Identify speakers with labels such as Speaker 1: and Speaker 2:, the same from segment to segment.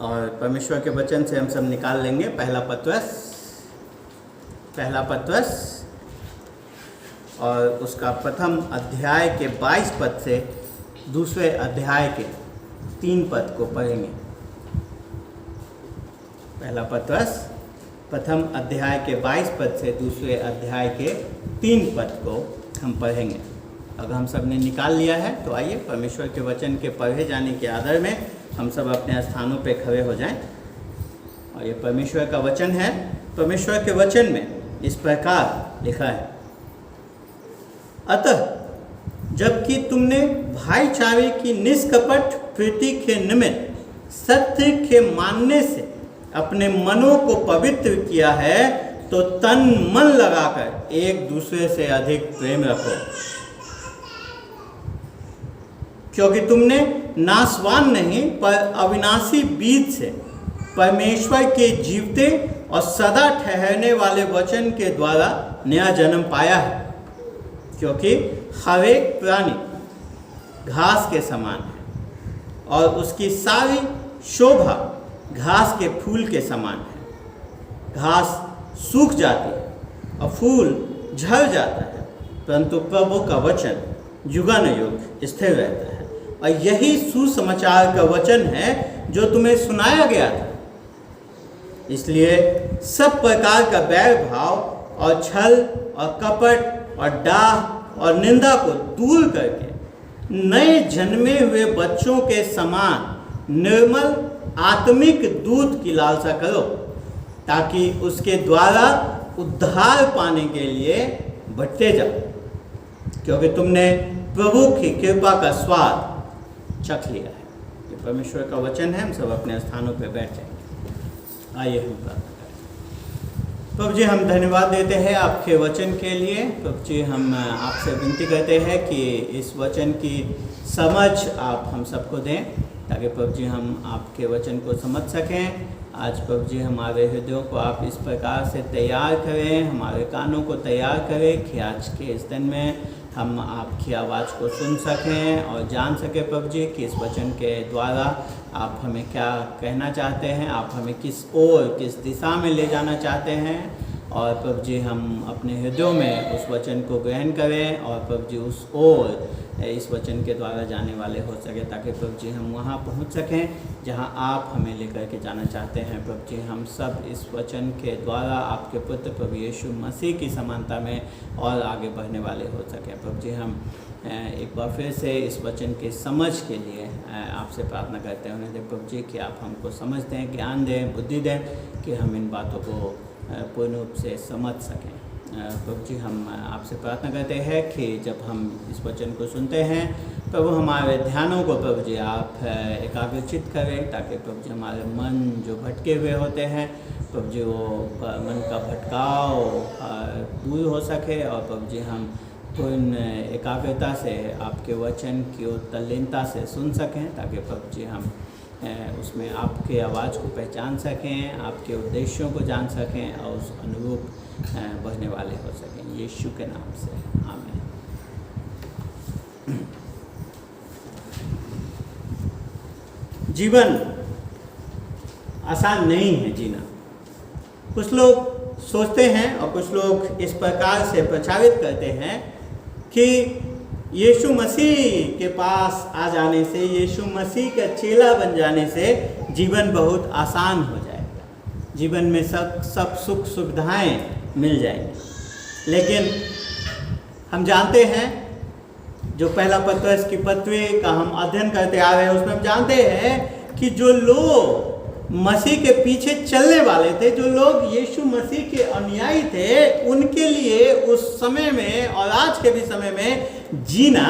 Speaker 1: और परमेश्वर के वचन से हम सब निकाल लेंगे पहला पत्रस और उसका प्रथम अध्याय के 22 पद से दूसरे अध्याय के 3 पद को पढ़ेंगे। पहला पत्रस प्रथम अध्याय के 22 पद से दूसरे अध्याय के 3 पद को हम पढ़ेंगे। अगर हम सब ने निकाल लिया है तो आइए परमेश्वर के वचन के पढ़े जाने के आदर में हम सब अपने स्थानों पे खड़े हो जाएं। और ये परमेश्वर का वचन है। परमेश्वर के वचन में इस प्रकार लिखा है, अतः जबकि तुमने भाईचारे की निष्कपट प्रीति के निमित्त सत्य के मानने से अपने मनों को पवित्र किया है, तो तन मन लगाकर एक दूसरे से अधिक प्रेम रखो, क्योंकि तुमने नाशवान नहीं पर अविनाशी बीज से परमेश्वर के जीवते और सदा ठहरने वाले वचन के द्वारा नया जन्म पाया है। क्योंकि हर एक प्राणी घास के समान है और उसकी सारी शोभा घास के फूल के समान है। घास सूख जाती है और फूल झड़ जाता है, परंतु प्रभु का वचन युगानुयुग स्थिर रहता है। और यही सुसमाचार का वचन है जो तुम्हें सुनाया गया था। इसलिए सब प्रकार का बैर भाव और छल और कपट और डाह और निंदा को दूर करके नए जन्मे हुए बच्चों के समान निर्मल आत्मिक दूध की लालसा करो, ताकि उसके द्वारा उद्धार पाने के लिए बढ़ते जाओ, क्योंकि तुमने प्रभु की कृपा का स्वाद चख लिया है। ये परमेश्वर का वचन है। हम सब अपने स्थानों पर बैठ जाएंगे। आइए हम प्रार्थना करें। प्रभु जी, हम धन्यवाद देते हैं आपके वचन के लिए। प्रभु जी, हम आपसे विनती करते हैं कि इस वचन की समझ आप हम सबको दें, ताकि प्रभु जी हम आपके वचन को समझ सकें। आज प्रभु जी हमारे हृदयों को आप इस प्रकार से तैयार करें, हमारे कानों को तैयार करें कि आज के इस दिन में हम आपकी आवाज़ को सुन सकें और जान सकें प्रभु जी कि इस वचन के द्वारा आप हमें क्या कहना चाहते हैं, आप हमें किस ओर किस दिशा में ले जाना चाहते हैं। और प्रभु जी हम अपने हृदयों में उस वचन को ग्रहण करें और प्रभु जी उस ओर इस वचन के द्वारा जाने वाले हो सके, ताकि प्रभु जी हम वहाँ पहुँच सकें जहाँ आप हमें लेकर के जाना चाहते हैं। प्रभु जी हम सब इस वचन के द्वारा आपके पुत्र प्रभु यीशु मसीह की समानता में और आगे बढ़ने वाले हो सकें। प्रभु जी हम एक बार फिर से इस वचन के समझ के लिए आपसे प्रार्थना करते हैं उन्हें प्रभु जी कि आप हमको समझ दें, ज्ञान दें, बुद्धि दें कि हम इन बातों को पूर्ण रूप से समझ सकें। प्रभु जी हम आपसे प्रार्थना करते हैं कि जब हम इस वचन को सुनते हैं प्रभु हमारे ध्यानों को प्रभु जी आप एकाग्रचित करें, ताकि प्रभु जी हमारे मन जो भटके हुए होते हैं प्रभु जी वो मन का भटकाव दूर हो सके और प्रभु जी हम पूर्ण एकाग्रता से आपके वचन की ओर तल्लीनता से सुन सकें, ताकि प्रभु जी हम उसमें आपके आवाज़ को पहचान सकें, आपके उद्देश्यों को जान सकें और उस अनुरूप बढ़ने वाले हो सकें। यीशु के नाम से आमीन। जीवन आसान नहीं है जीना। कुछ लोग सोचते हैं और कुछ लोग इस प्रकार से प्रचारित करते हैं कि यीशु मसीह के पास आ जाने से, यीशु मसीह का चेला बन जाने से जीवन बहुत आसान हो जाएगा, जीवन में सब सुख सुविधाएं मिल जाएंगी। लेकिन हम जानते हैं जो पहला पत्रस की पत्री का हम अध्ययन करते आ रहे हैं उसमें हम जानते हैं कि जो लोग मसीह के पीछे चलने वाले थे, जो लोग यीशु मसीह के अनुयायी थे, उनके लिए उस समय में और आज के भी समय में जीना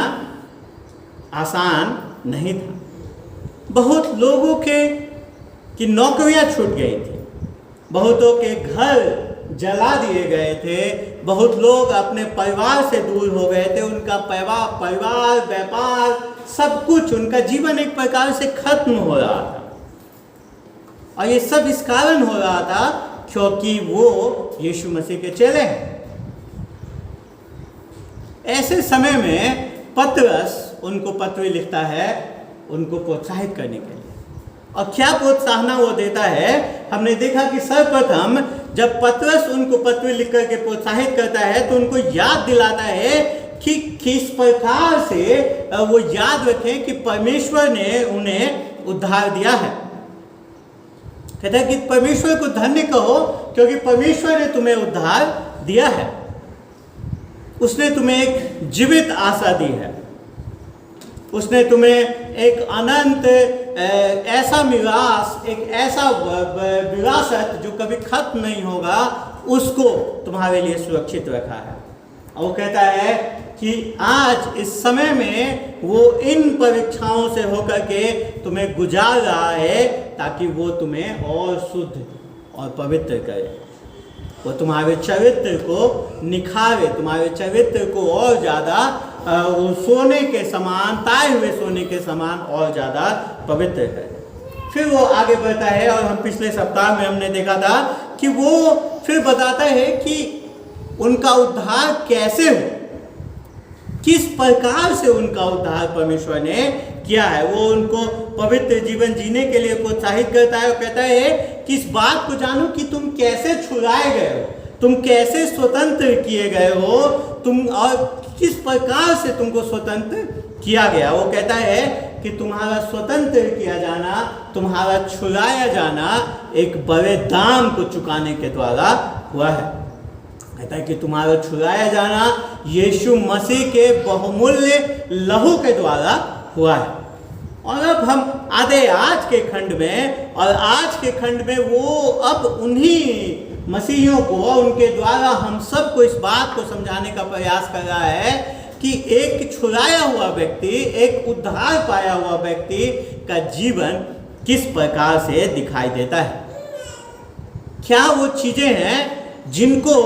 Speaker 1: आसान नहीं था। बहुत लोगों की नौकरियां छूट गई थी, बहुतों के घर जला दिए गए थे, बहुत लोग अपने परिवार से दूर हो गए थे, उनका परिवार व्यापार सब कुछ, उनका जीवन एक प्रकार से खत्म हो रहा था। और ये सब इस कारण हो रहा था क्योंकि वो यीशु मसीह के चेले हैं। ऐसे समय में पत्रस उनको पत्र लिखता है उनको प्रोत्साहित करने के लिए। और क्या प्रोत्साहन वो देता है। हमने देखा कि सर्वप्रथम जब पतरस उनको पत्र लिख करके प्रोत्साहित करता है तो उनको याद दिलाता है कि किस प्रकार से वो याद रखें कि परमेश्वर ने उन्हें उद्धार दिया है। कहता है कि परमेश्वर को धन्य कहो क्योंकि परमेश्वर ने तुम्हें उद्धार दिया है। उसने तुम्हें एक जीवित आशा दी है। उसने तुम्हें एक अनंत ऐसा मिरास, एक ऐसा विरासत जो कभी खत्म नहीं होगा, उसको तुम्हारे लिए सुरक्षित रखा है। और वो कहता है कि आज इस समय में वो इन परीक्षाओं से होकर के तुम्हें गुजार रहा है ताकि वो तुम्हें और शुद्ध और पवित्र करे। वो तुम्हारे चरित्र को निखारे, तुम्हारे चरित्र को और ज़्यादा सोने के समान, ताए हुए सोने के समान और ज़्यादा पवित्र करे। फिर वो आगे बढ़ता है और हम पिछले सप्ताह में हमने देखा था कि वो फिर बताता है कि उनका उद्धार कैसे हो, किस प्रकार से उनका उद्धार परमेश्वर ने किया है। वो उनको पवित्र जीवन जीने के लिए प्रोत्साहित करता है और कहता है कि इस बात को जानो कि तुम कैसे छुड़ाए गए हो, तुम कैसे स्वतंत्र किए गए हो, तुम और किस प्रकार से तुमको स्वतंत्र किया गया। वो कहता है कि तुम्हारा स्वतंत्र किया जाना, तुम्हारा छुड़ाया जाना एक बड़े दाम को चुकाने के द्वारा हुआ है। कहता है कि तुम्हारा छुड़ाया जाना यीशु मसीह के बहुमूल्य लहू के द्वारा हुआ है। और अब हम आधे आज के खंड में, और आज के खंड में वो अब उन्हीं मसीहियों को, उनके द्वारा हम सबको इस बात को समझाने का प्रयास कर रहा है कि एक छुड़ाया हुआ व्यक्ति, एक उद्धार पाया हुआ व्यक्ति का जीवन किस प्रकार से दिखाई देता है। क्या वो चीजें हैं जिनको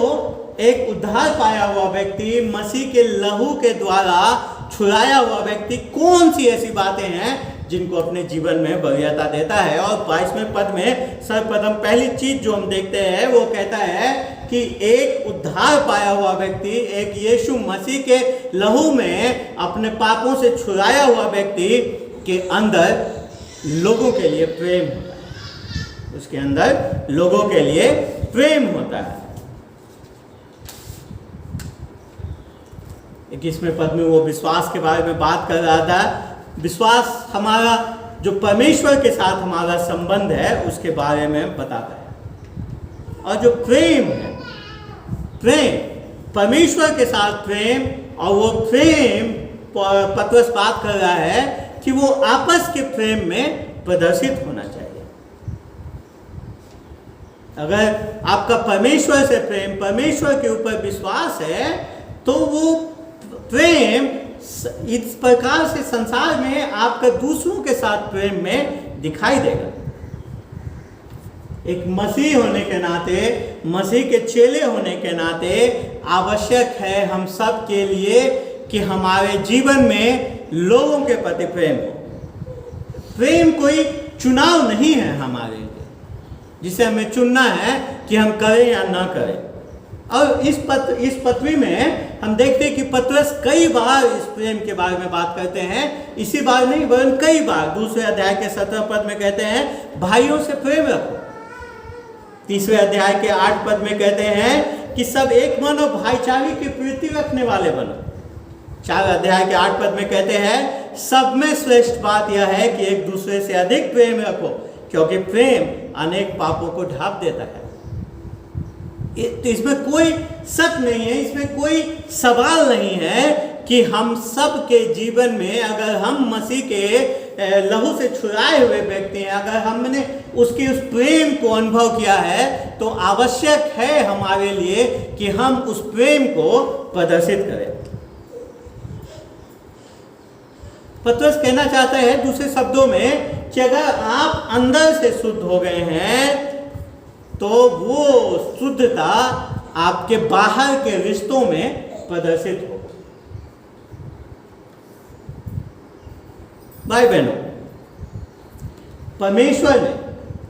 Speaker 1: एक उद्धार पाया हुआ व्यक्ति, मसीह के लहू के द्वारा छुड़ाया हुआ व्यक्ति, कौन सी ऐसी बातें हैं जिनको अपने जीवन में वरीयता देता है। और 22वें पद में सर्वप्रथम पहली चीज जो हम देखते हैं वो कहता है कि एक उद्धार पाया हुआ व्यक्ति, एक यीशु मसीह के लहू में अपने पापों से छुड़ाया हुआ व्यक्ति के अंदर लोगों के लिए प्रेम होता है। उसके अंदर लोगों के लिए प्रेम होता है। 21वें पद में वो विश्वास के बारे में बात कर रहा था। विश्वास हमारा जो परमेश्वर के साथ हमारा संबंध है उसके बारे में बताता है। और जो प्रेम है, प्रेम परमेश्वर के साथ प्रेम, और वो प्रेम पतरस बात कर रहा है कि वो आपस के प्रेम में प्रदर्शित होना चाहिए। अगर आपका परमेश्वर से प्रेम, परमेश्वर के ऊपर विश्वास है तो वो प्रेम इस प्रकार से संसार में आपका दूसरों के साथ प्रेम में दिखाई देगा। एक मसीह होने के नाते, मसीह के चेले होने के नाते आवश्यक है हम सब के लिए कि हमारे जीवन में लोगों के प्रति प्रेम हो। प्रेम कोई चुनाव नहीं है हमारे लिए जिसे हमें चुनना है कि हम करें या ना करें। और इस पत्री में हम देखते हैं कि पतरस कई बार इस प्रेम के बारे में बात करते हैं। इसी बार नहीं वरन कई बार। 2 अध्याय के 17 पद में कहते हैं भाइयों से प्रेम रखो। 3 अध्याय के 8 पद में कहते हैं कि सब एक मन और भाईचारे की प्रीति रखने वाले बनो। 4 अध्याय के 8 पद में कहते हैं सब में श्रेष्ठ बात यह है कि एक दूसरे से अधिक प्रेम रखो क्योंकि प्रेम अनेक पापों को ढांप देता है। तो इसमें कोई शक नहीं है, इसमें कोई सवाल नहीं है कि हम सब के जीवन में अगर हम मसीह के लहू से छुड़ाए हुए व्यक्ति हैं, अगर हमने उसके उस प्रेम को अनुभव किया है तो आवश्यक है हमारे लिए कि हम उस प्रेम को प्रदर्शित करें। पतरस कहना चाहता है दूसरे शब्दों में कि अगर आप अंदर से शुद्ध हो गए हैं तो वो शुद्धता आपके बाहर के रिश्तों में प्रदर्शित हो। भाई बहनों, परमेश्वर ने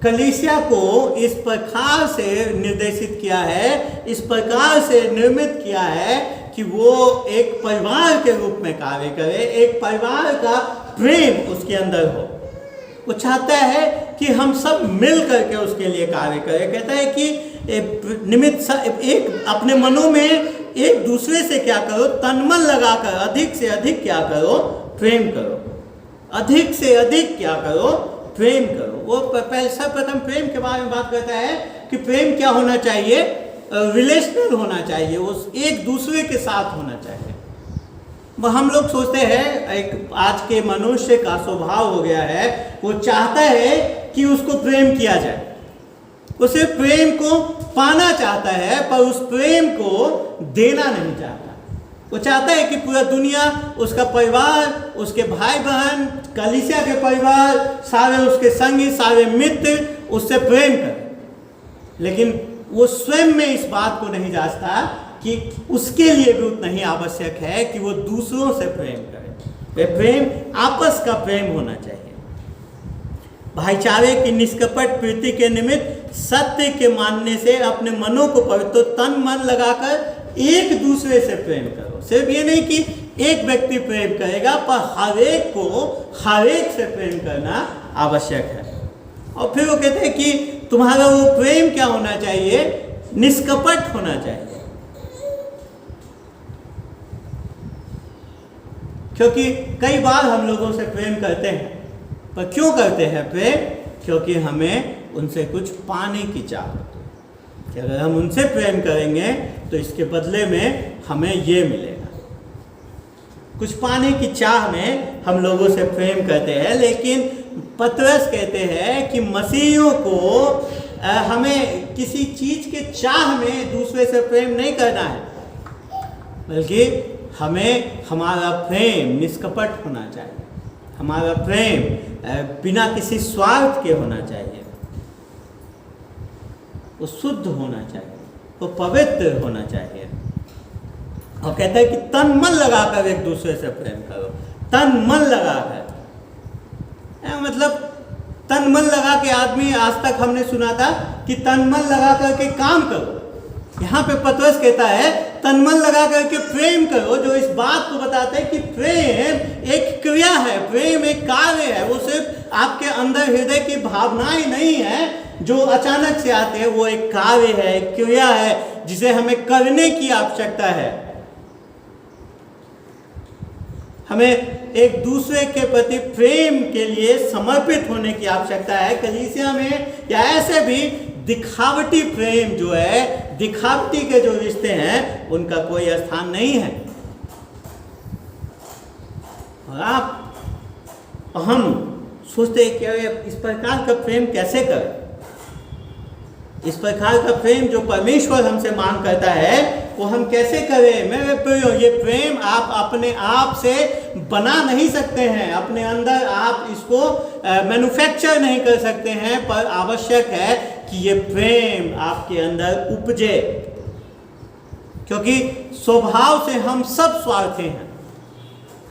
Speaker 1: कलीसिया को इस प्रकार से निर्देशित किया है, इस प्रकार से निर्मित किया है कि वो एक परिवार के रूप में कार्य करे, एक परिवार का प्रेम उसके अंदर हो। वो चाहता है कि हम सब मिल करके उसके लिए कार्य करें। कहता है कि एक अपने मनों में एक दूसरे से क्या करो, तन मन लगाकर अधिक से अधिक क्या करो, प्रेम करो। अधिक से अधिक क्या करो, प्रेम करो। वो सर्वप्रथम प्रेम के बारे में बात करता है कि प्रेम क्या होना चाहिए, रिलेशनल होना चाहिए, उस एक दूसरे के साथ होना चाहिए। वह हम लोग सोचते हैं, एक आज के मनुष्य का स्वभाव हो गया है, वो चाहता है कि उसको प्रेम किया जाए, उसे प्रेम को पाना चाहता है, पर उस प्रेम को देना नहीं चाहता। वो चाहता है कि पूरा दुनिया, उसका परिवार, उसके भाई बहन, कलीसिया के परिवार, सारे उसके संगी, सारे मित्र उससे प्रेम करें, लेकिन वो स्वयं में इस बात को नहीं जांचता कि उसके लिए भी उतना ही आवश्यक है कि वो दूसरों से प्रेम करे। वे प्रेम आपस का प्रेम होना चाहिए, भाईचारे की निष्कपट प्रीति के निमित्त सत्य के मानने से अपने मनों को पवित्र तन मन लगाकर एक दूसरे से प्रेम करो। सिर्फ ये नहीं कि एक व्यक्ति प्रेम करेगा, पर हर एक को हर एक से प्रेम करना आवश्यक है। और फिर वो कहते हैं कि तुम्हारा वो प्रेम क्या होना चाहिए, निष्कपट होना चाहिए। क्योंकि कई बार हम लोगों से प्रेम करते हैं, पर क्यों करते हैं प्रेम? क्योंकि हमें उनसे कुछ पाने की चाह होती है कि अगर हम उनसे प्रेम करेंगे तो इसके बदले में हमें ये मिलेगा। कुछ पाने की चाह में हम लोगों से प्रेम करते हैं, लेकिन पतरस कहते हैं कि मसीहियों को हमें किसी चीज के चाह में दूसरे से प्रेम नहीं करना है, बल्कि हमें हमारा प्रेम निष्कपट होना चाहिए। हमारा प्रेम बिना किसी स्वार्थ के होना चाहिए, वो शुद्ध होना चाहिए, वो पवित्र होना चाहिए। और कहता है कि तन मन लगाकर एक दूसरे से प्रेम करो। तन मन लगाकर मतलब तन मन लगा के आदमी, आज तक हमने सुना था कि तन मन लगा करके काम करो। यहाँ पे पतरस कहता है तन मन लगा करके प्रेम करो, जो इस बात को बताता है कि प्रेम एक क्रिया है, प्रेम एक कार्य है। वो सिर्फ आपके अंदर हृदय की भावनाएं नहीं है जो अचानक से आते हैं, वो एक कार्य है, एक क्रिया है जिसे हमें करने की आवश्यकता है। हमें एक दूसरे के प्रति प्रेम के लिए समर्पित होने की आवश्यकता है। कलीसिया में या ऐसे भी दिखावटी प्रेम जो है, दिखावटी के जो रिश्ते हैं, उनका कोई स्थान नहीं है। और हम सोचते हैं कि इस प्रकार का प्रेम कैसे करें। इस प्रकार का प्रेम जो परमेश्वर हमसे मांग करता है, वो हम कैसे करें। मेरे प्रियो, ये प्रेम आप अपने आप से बना नहीं सकते हैं, अपने अंदर आप इसको मैन्युफैक्चर नहीं कर सकते हैं, पर आवश्यक है कि ये प्रेम आपके अंदर उपजे। क्योंकि स्वभाव से हम सब स्वार्थी हैं,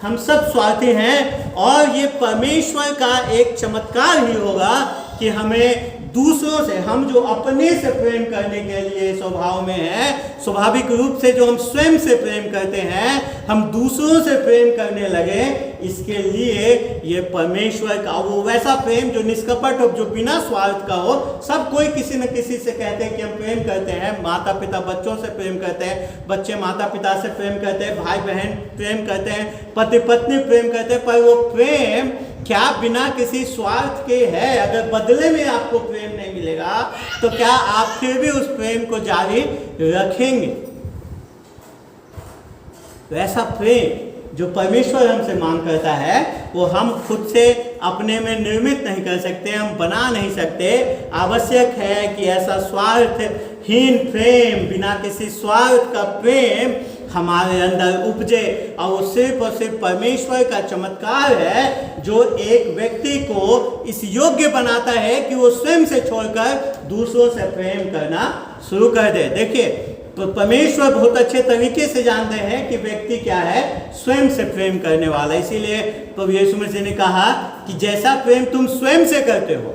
Speaker 1: हम सब स्वार्थी हैं, और ये परमेश्वर का एक चमत्कार ही होगा कि हमें दूसरों से, हम जो अपने से प्रेम करने के लिए स्वभाव में है, स्वाभाविक रूप से जो हम स्वयं से प्रेम करते हैं, हम दूसरों से प्रेम करने लगे। इसके लिए ये परमेश्वर का वो वैसा प्रेम जो निष्कपट हो, जो बिना स्वार्थ का हो। सब कोई किसी न किसी से कहते हैं कि हम प्रेम करते हैं। माता पिता बच्चों से प्रेम करते हैं, बच्चे माता पिता से प्रेम करते हैं, भाई बहन प्रेम करते हैं, पति पत्नी प्रेम करते हैं। पर वो प्रेम क्या बिना किसी स्वार्थ के है? अगर बदले में आपको प्रेम नहीं मिलेगा तो क्या आप फिर भी उस प्रेम को जारी रखेंगे? तो ऐसा प्रेम जो परमेश्वर हमसे मांग करता है, वो हम खुद से अपने में निर्मित नहीं कर सकते, हम बना नहीं सकते। आवश्यक है कि ऐसा स्वार्थहीन प्रेम, बिना किसी स्वार्थ का प्रेम हमारे अंदर उपजे। और वो सिर्फ और सिर्फ परमेश्वर का चमत्कार है जो एक व्यक्ति को इस योग्य बनाता है कि वो स्वयं से छोड़कर दूसरों से प्रेम करना शुरू कर दे। देखिए, तो परमेश्वर बहुत अच्छे तरीके से जानते हैं कि व्यक्ति क्या है, स्वयं से प्रेम करने वाला। इसीलिए प्रभु यीशु मसीह ने कहा कि जैसा प्रेम तुम स्वयं से करते हो,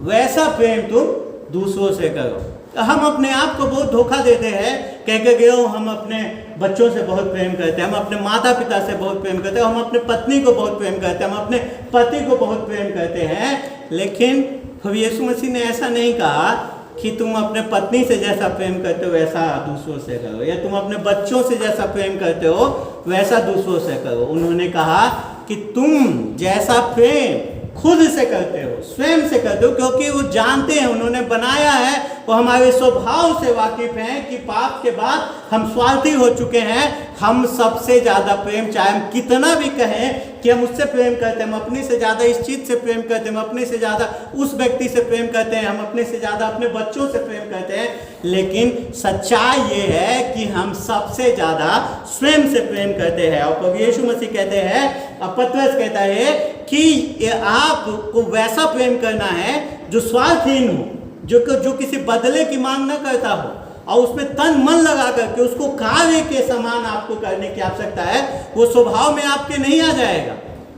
Speaker 1: वैसा प्रेम तुम दूसरों से करो। हम अपने आप को बहुत धोखा देते हैं, कह के गए हो हम अपने बच्चों से बहुत प्रेम करते हैं, हम अपने माता पिता से बहुत प्रेम करते हैं, हम अपने पत्नी को बहुत प्रेम करते हैं, हम अपने पति को बहुत प्रेम करते हैं। लेकिन प्रभु यीशु मसीह ने ऐसा नहीं कहा कि तुम अपने पत्नी से जैसा प्रेम करते हो वैसा दूसरों से करो, या तुम अपने बच्चों से जैसा प्रेम करते हो वैसा दूसरों से करो। उन्होंने कहा कि तुम जैसा प्रेम खुद से करते हो, स्वयं से करते हो, क्योंकि वो जानते हैं, उन्होंने बनाया है, वो हमारे स्वभाव से वाकिफ हैं कि पाप के बाद हम स्वार्थी हो चुके हैं। हम सबसे ज़्यादा प्रेम, चाहे हम कितना भी कहें कि हम उससे प्रेम करते हैं, हम अपने से ज़्यादा इस चीज़ से प्रेम करते हैं, हम अपने से ज़्यादा उस व्यक्ति से प्रेम करते हैं, हम अपने से ज़्यादा अपने बच्चों से प्रेम करते हैं, लेकिन सच्चाई ये है कि हम सबसे ज़्यादा स्वयं से प्रेम करते हैं। और प्रभु यीशु मसीह कहते हैं, और पतरस कहता है कि आपको वैसा प्रेम करना है जो स्वार्थहीन हो, जो किसी बदले की मांग न करता हो, और उसमें तन मन लगा करके उसको कार्य के समान आपको करने की आवश्यकता है। वो स्वभाव में आपके नहीं आ जाएगा।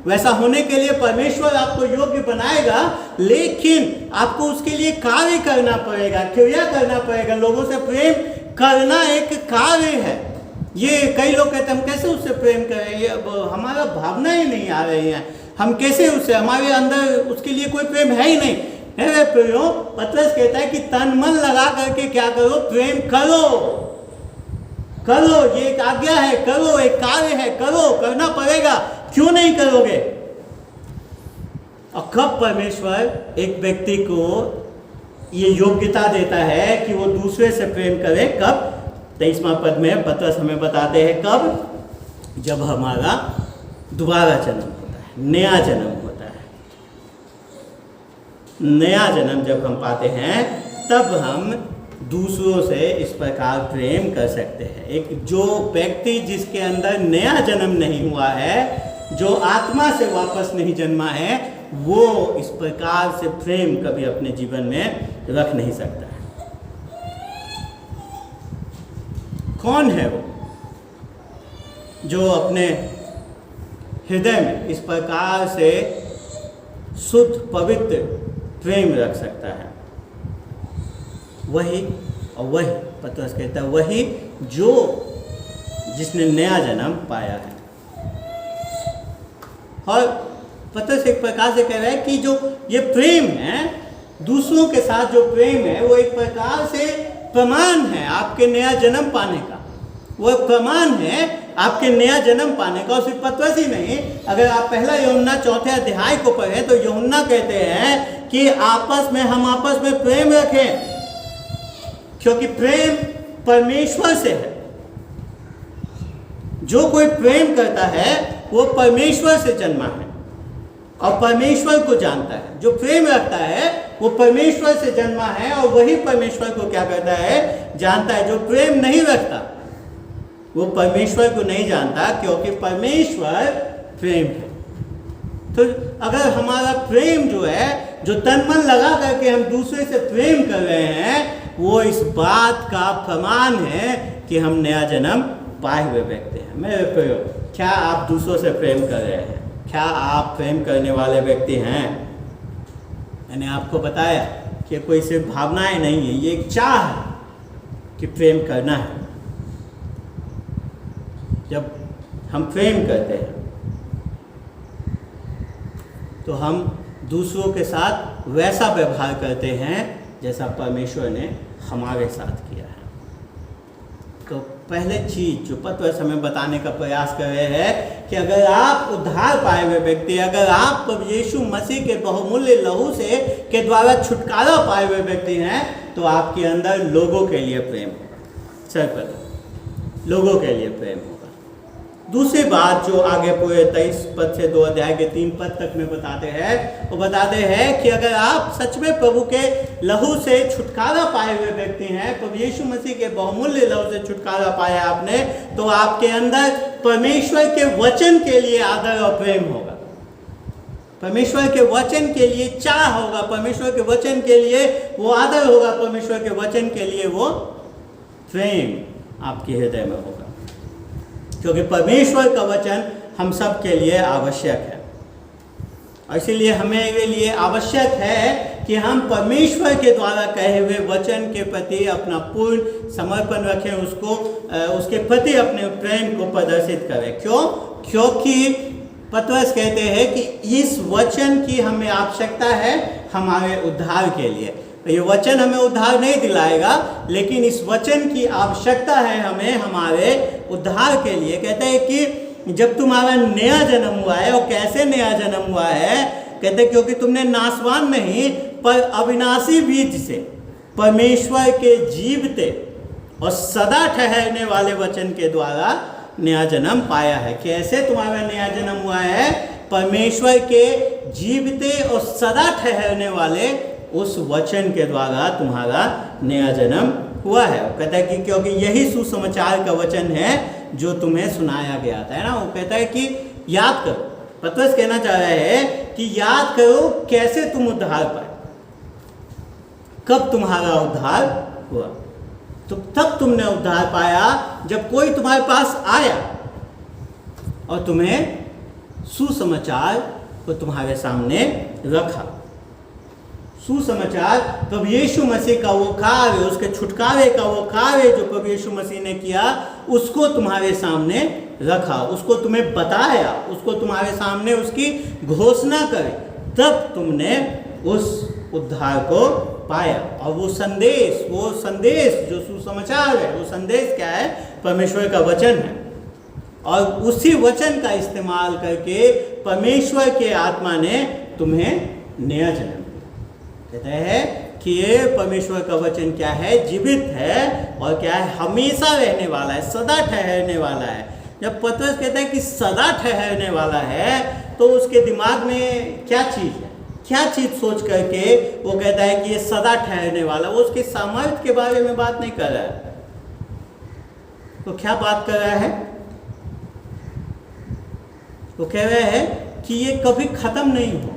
Speaker 1: वैसा होने के लिए परमेश्वर आपको योग्य बनाएगा, लेकिन आपको उसके लिए कार्य करना पड़ेगा, क्रिया करना पड़ेगा। लोगों से प्रेम करना एक कार्य है। ये कई लोग कहते हैं हम कैसे उससे प्रेम करें, ये हमारा भावनाएं नहीं आ रही हैं, हम कैसे उससे, हमारे अंदर उसके लिए कोई प्रेम है ही नहीं है। प्रियो, पतरस कहता है कि तन मन लगा करके क्या करो, प्रेम करो, करो, ये एक आज्ञा है, करो, एक कार्य है, करो, करना पड़ेगा, क्यों नहीं करोगे। और कब परमेश्वर एक व्यक्ति को ये योग्यता देता है कि वो दूसरे से प्रेम करे, कब? 23वां पद में पतरस हमें बताते हैं कब? जब हमारा दोबारा जन्म होता है, नया जन्म होता है। नया जन्म जब हम पाते हैं तब हम दूसरों से इस प्रकार प्रेम कर सकते हैं। एक जो व्यक्ति जिसके अंदर नया जन्म नहीं हुआ है, जो आत्मा से वापस नहीं जन्मा है, वो इस प्रकार से प्रेम कभी अपने जीवन में रख नहीं सकता है। कौन है वो जो अपने हृदय में इस प्रकार से शुद्ध पवित्र प्रेम रख सकता है? वही, और वही पतरस कहता है, वही जो जिसने नया जन्म पाया है। और पतरस एक प्रकार से कह रहा है कि जो ये प्रेम है, दूसरों के साथ जो प्रेम है, वो एक प्रकार से प्रमाण है आपके नया जन्म पाने का। वो प्रमाण है आपके नया जन्म पाने का। और सिर्फ पतरस ही नहीं, अगर आप पहला यूहन्ना 4 अध्याय को पढ़ें तो यूहन्ना कहते हैं कि हम आपस में प्रेम रखें, क्योंकि प्रेम परमेश्वर से है। जो कोई प्रेम करता है वो परमेश्वर से जन्मा है और परमेश्वर को जानता है। जो प्रेम रखता है वो परमेश्वर से जन्मा है और वही परमेश्वर को क्या करता है, जानता है। जो प्रेम नहीं रखता वो परमेश्वर को नहीं जानता, क्योंकि परमेश्वर प्रेम है। तो अगर हमारा प्रेम जो है, जो तन मन लगा करके हम दूसरे से प्रेम कर रहे हैं, वो इस बात का प्रमाण है कि हम नया जन्म पाए हुए व्यक्ति हैं। मेरे प्रियो, क्या आप दूसरों से प्रेम कर रहे हैं? क्या आप प्रेम करने वाले व्यक्ति हैं? मैंने आपको बताया कि कोई सिर्फ भावनाएं नहीं है, ये एक चाह है कि प्रेम करना है। जब हम प्रेम करते हैं तो हम दूसरों के साथ वैसा व्यवहार करते हैं जैसा परमेश्वर ने हमारे साथ किया है। तो पहले चीज जो पतरस हमें बताने का प्रयास कर रहे हैं कि अगर आप उद्धार पाए हुए व्यक्ति, अगर आप यीशु मसीह के बहुमूल्य लहू से के द्वारा छुटकारा पाए हुए व्यक्ति हैं, तो आपके अंदर लोगों के लिए प्रेम होगा। सर्वप्रथम लोगों के लिए प्रेम होगा। दूसरी बात जो आगे पूरे 23 पद से 2 अध्याय के 3 पद तक में बताते हैं, वो बताते हैं कि अगर आप सच में प्रभु के लहू से छुटकारा पाए हुए व्यक्ति हैं, प्रभु यीशु मसीह के बहुमूल्य लहू से छुटकारा पाया आपने, तो आपके अंदर परमेश्वर के वचन के लिए आदर और प्रेम होगा। परमेश्वर के वचन के लिए चाह होगा, परमेश्वर के वचन के लिए वो आदर होगा, परमेश्वर के वचन के लिए वो प्रेम आपके हृदय में होगा, क्योंकि परमेश्वर का वचन हम सब के लिए आवश्यक है। और इसीलिए हमें ये लिए आवश्यक है कि हम परमेश्वर के द्वारा कहे हुए वचन के प्रति अपना पूर्ण समर्पण रखें, उसको उसके प्रति अपने प्रेम को प्रदर्शित करें। क्यों? क्योंकि पतरस कहते हैं कि इस वचन की हमें आवश्यकता है हमारे उद्धार के लिए। तो ये वचन हमें उद्धार नहीं दिलाएगा, लेकिन इस वचन की आवश्यकता है हमें हमारे उद्धार के लिए। कहते हैं कि जब तुम्हारा नया जन्म हुआ है, और कैसे नया जन्म हुआ है, कहते हैं क्योंकि तुमने नाशवान नहीं पर अविनाशी बीज से परमेश्वर के जीवते और सदा ठहरने वाले वचन के द्वारा नया जन्म पाया है। कैसे तुम्हारा नया जन्म हुआ है? परमेश्वर के जीवते और सदा ठहरने वाले उस वचन के द्वारा तुम्हारा नया जन्म हुआ है। वो कहता है कि क्योंकि यही सुसमाचार का वचन है जो तुम्हें सुनाया गया था, है ना। वो कहता है कि याद करो, पतरस कहना चाह रहा है कि याद करो कैसे तुम उद्धार पाए, कब तुम्हारा उद्धार हुआ। तो तब तुमने उद्धार पाया जब कोई तुम्हारे पास आया और तुम्हें सुसमाचार को तुम्हारे सामने रखा। सुसमाचार प्रभु यीशु मसीह का वो कार्य, उसके छुटकारे का वो कार्य जो प्रभु यीशु मसीह ने किया, उसको तुम्हारे सामने रखा, उसको तुम्हें बताया, उसको तुम्हारे सामने उसकी घोषणा करे, तब तुमने उस उद्धार को पाया। और वो संदेश जो सुसमाचार है, वो संदेश क्या है? परमेश्वर का वचन है। और उसी वचन का इस्तेमाल करके परमेश्वर के आत्मा ने तुम्हें नया जन्म दिया। कहते हैं कि ये परमेश्वर का वचन क्या है? जीवित है और क्या है? हमेशा रहने वाला है, सदा ठहरने वाला है। जब पतरस कहता है कि सदा ठहरने वाला है, तो उसके दिमाग में क्या चीज़ है, क्या चीज़ सोच करके वो कहता है कि ये सदा ठहरने वाला। वो उसके सामर्थ्य के बारे में बात नहीं कर रहा है, तो क्या बात कर रहा है? वो कह रहा है कि ये कभी खत्म नहीं होगा,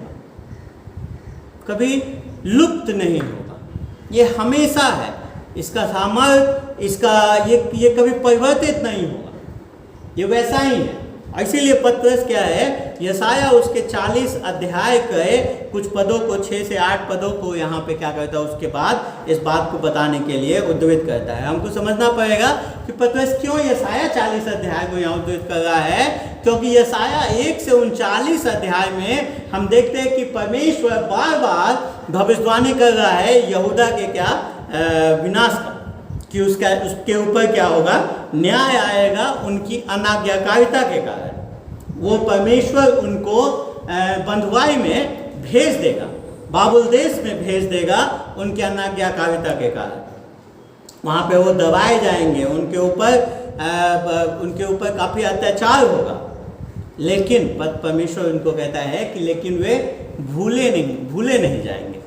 Speaker 1: कभी लुप्त नहीं होगा, ये हमेशा है, इसका सामर्थ्य, इसका ये कभी परिवर्तित नहीं होगा, ये वैसा ही है। इसीलिए पतरस क्या है, यशाया उसके 40 अध्याय के कुछ पदों को, 6 से 8 पदों को यहाँ पे क्या करता है, उसके बाद इस बात को बताने के लिए उद्धृत करता है। हमको समझना पड़ेगा कि पतरस क्यों यशाया 40 अध्याय को यहाँ उद्धृत कर रहा है, क्योंकि यशाया 1 से 39 अध्याय में हम देखते हैं कि परमेश्वर बार बार भविष्यवाणी कर रहा है यहूदा के क्या विनाश का, कि उसके ऊपर क्या होगा, न्याय आएगा उनकी अनाज्ञाकारिता के कारण। वो परमेश्वर उनको बंधुआई में भेज देगा, बाबुल देश में भेज देगा उनकी अनाज्ञाकारिता के कारण। वहाँ पे वो दबाए जाएंगे, उनके ऊपर काफ़ी अत्याचार होगा, लेकिन परमेश्वर उनको कहता है कि लेकिन वे भूले नहीं जाएंगे।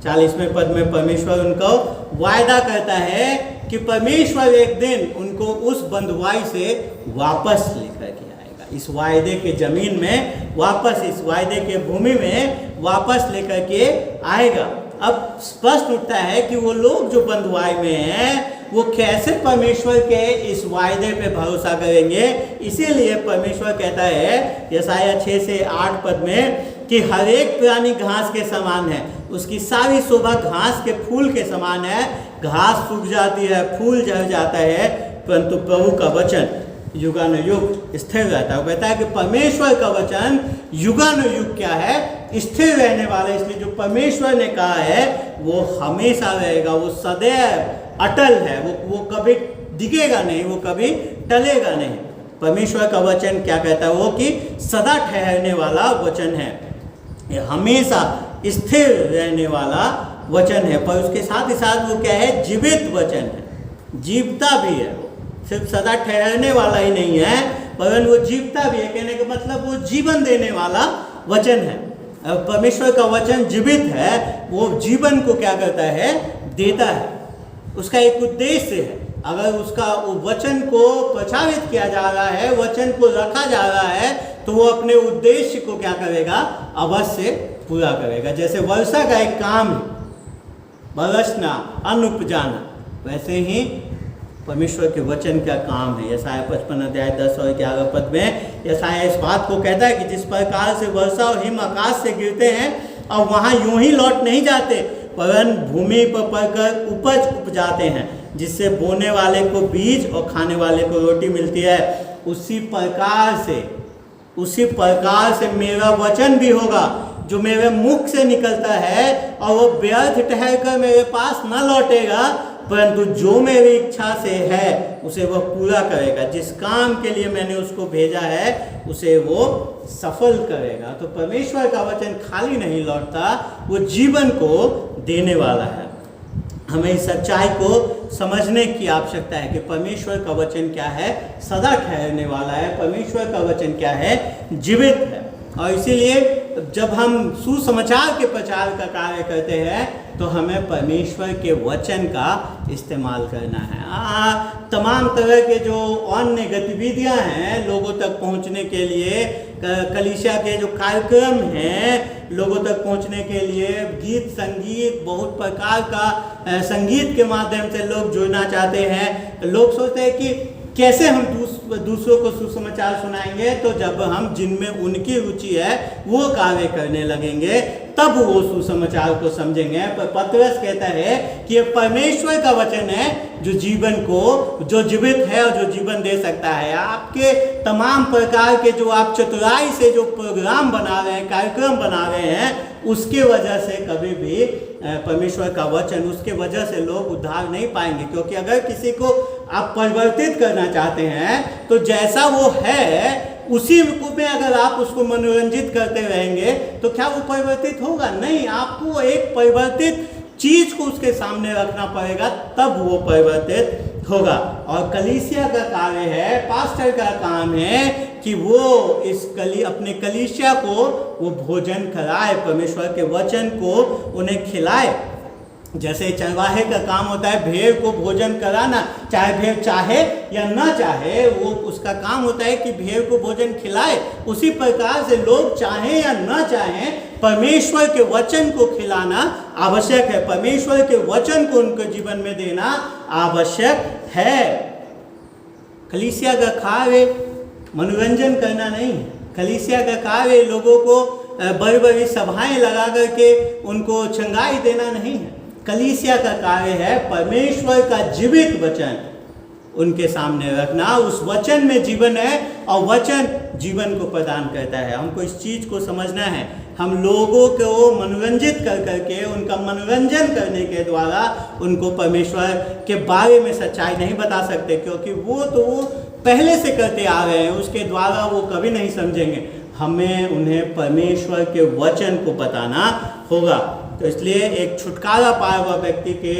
Speaker 1: 40वें पद में परमेश्वर उनको वायदा करता है कि परमेश्वर एक दिन उनको उस बंधुआई से वापस लेकर के आएगा, इस वायदे के जमीन में वापस, इस वायदे के भूमि में वापस लेकर के आएगा। अब स्पष्ट उठता है कि वो लोग जो बंधुआई में हैं वो कैसे परमेश्वर के इस वायदे पे भरोसा करेंगे। इसीलिए परमेश्वर कहता है यशाया 6 से 8 पद में कि हर एक प्राणी घास के समान है, उसकी सारी शोभा घास के फूल के समान है। घास सूख जाती है, फूल झड़ जाता है, परंतु प्रभु का वचन युगानुयुग स्थिर रहता है। वो कहता है कि परमेश्वर का वचन युगानुयुग क्या है, स्थिर रहने वाला है। इसलिए जो परमेश्वर ने कहा है वो हमेशा रहेगा, वो सदैव अटल है, वो कभी दिखेगा नहीं, वो कभी टलेगा नहीं। परमेश्वर का वचन क्या कहता है, वो कि सदा ठहरने वाला वचन है, ये हमेशा स्थिर रहने वाला वचन है। पर उसके साथ ही साथ वो क्या है, जीवित वचन है, जीवता भी है। वो सिर्फ सदा ठहरने वाला ही नहीं है, परंतु वो जीवता भी है। कहने का मतलब वो जीवन देने वाला वचन है। परमेश्वर का वचन जीवित है, वो जीवन को क्या करता है, देता है। उसका एक उद्देश्य है। अगर उसका वचन को प्रचारित किया जा रहा है, वचन को रखा जा रहा है, तो वो अपने उद्देश्य को क्या करेगा, अवश्य पूरा करेगा। जैसे वर्षा का एक काम है, बरसना, अन्न उपजाना, वैसे ही परमेश्वर के वचन का काम है। यशाया 55 अध्याय 10 और 11 पद में यशाया इस बात को कहता है कि जिस प्रकार से वर्षा और हिम आकाश से गिरते हैं और वहाँ यूं ही लौट नहीं जाते, परंतु भूमि पर पड़कर उपज उपजाते हैं, जिससे बोने वाले को बीज और खाने वाले को रोटी मिलती है। उसी प्रकार से मेरा वचन भी होगा जो मेरे मुख से निकलता है, और वो व्यर्थ ठहरकर मेरे पास न लौटेगा, परंतु जो मेरी इच्छा से है उसे वह पूरा करेगा। जिस काम के लिए मैंने उसको भेजा है उसे वो सफल करेगा। तो परमेश्वर का वचन खाली नहीं लौटता, वो जीवन को देने वाला है। हमें इस सच्चाई को समझने की आवश्यकता है कि परमेश्वर का वचन क्या है, सदा ठहरने वाला है। परमेश्वर का वचन क्या है, जीवित है। और इसीलिए जब हम सुसमाचार के प्रचार का कार्य करते हैं तो हमें परमेश्वर के वचन का इस्तेमाल करना है। तमाम तरह के जो अन्य गतिविधियां हैं लोगों तक पहुंचने के लिए, कलीसिया के जो कार्यक्रम हैं लोगों तक पहुंचने के लिए, गीत संगीत, बहुत प्रकार का संगीत के माध्यम से लोग जुड़ना चाहते हैं। लोग सोचते हैं कि कैसे हम दूसरों को सुसमाचार सुनाएंगे, तो जब हम जिनमें उनकी रुचि है वो कार्य करने लगेंगे तब वो सुसमाचार को समझेंगे। पर पतरस कहता है कि ये परमेश्वर का वचन है जो जीवन को, जो जीवित है और जो जीवन दे सकता है। आपके तमाम प्रकार के जो आप चतुराई से जो प्रोग्राम बना रहे हैं, कार्यक्रम बना रहे हैं, उसके वजह से कभी भी परमेश्वर का वचन, उसके वजह से लोग उद्धार नहीं पाएंगे। क्योंकि अगर किसी को आप परिवर्तित करना चाहते हैं तो जैसा वो है उसी में अगर आप उसको मनोरंजित करते रहेंगे तो क्या वो परिवर्तित होगा? नहीं, आपको एक परिवर्तित चीज को उसके सामने रखना पड़ेगा, तब वो परिवर्तित होगा। और कलीसिया का कार्य है, पास्टर का काम है कि वो अपने कलीसिया को वो भोजन कराए, परमेश्वर के वचन को उन्हें खिलाए। जैसे चरवाहे का काम होता है भेड़ को भोजन कराना, चाहे भेड़ चाहे या ना चाहे, वो उसका काम होता है कि भेड़ को भोजन खिलाए। उसी प्रकार से लोग चाहे या ना चाहे परमेश्वर के वचन को खिलाना आवश्यक है, परमेश्वर के वचन को उनके जीवन में देना आवश्यक है। कलीसिया का कार्य मनोरंजन करना नहीं है, कलीसिया का कार्य लोगों को बड़ी बड़ी सभाएं लगा करके उनको चंगाई देना नहीं है। कलीसिया का कार्य है परमेश्वर का जीवित वचन उनके सामने रखना। उस वचन में जीवन है और वचन जीवन को प्रदान करता है। हमको इस चीज़ को समझना है। हम लोगों को मनोरंजित कर करके, उनका मनोरंजन करने के द्वारा उनको परमेश्वर के बारे में सच्चाई नहीं बता सकते, क्योंकि वो पहले से करते आ रहे हैं, उसके द्वारा वो कभी नहीं समझेंगे। हमें उन्हें परमेश्वर के वचन को बताना होगा। तो इसलिए एक छुटकारा पाया हुआ व्यक्ति के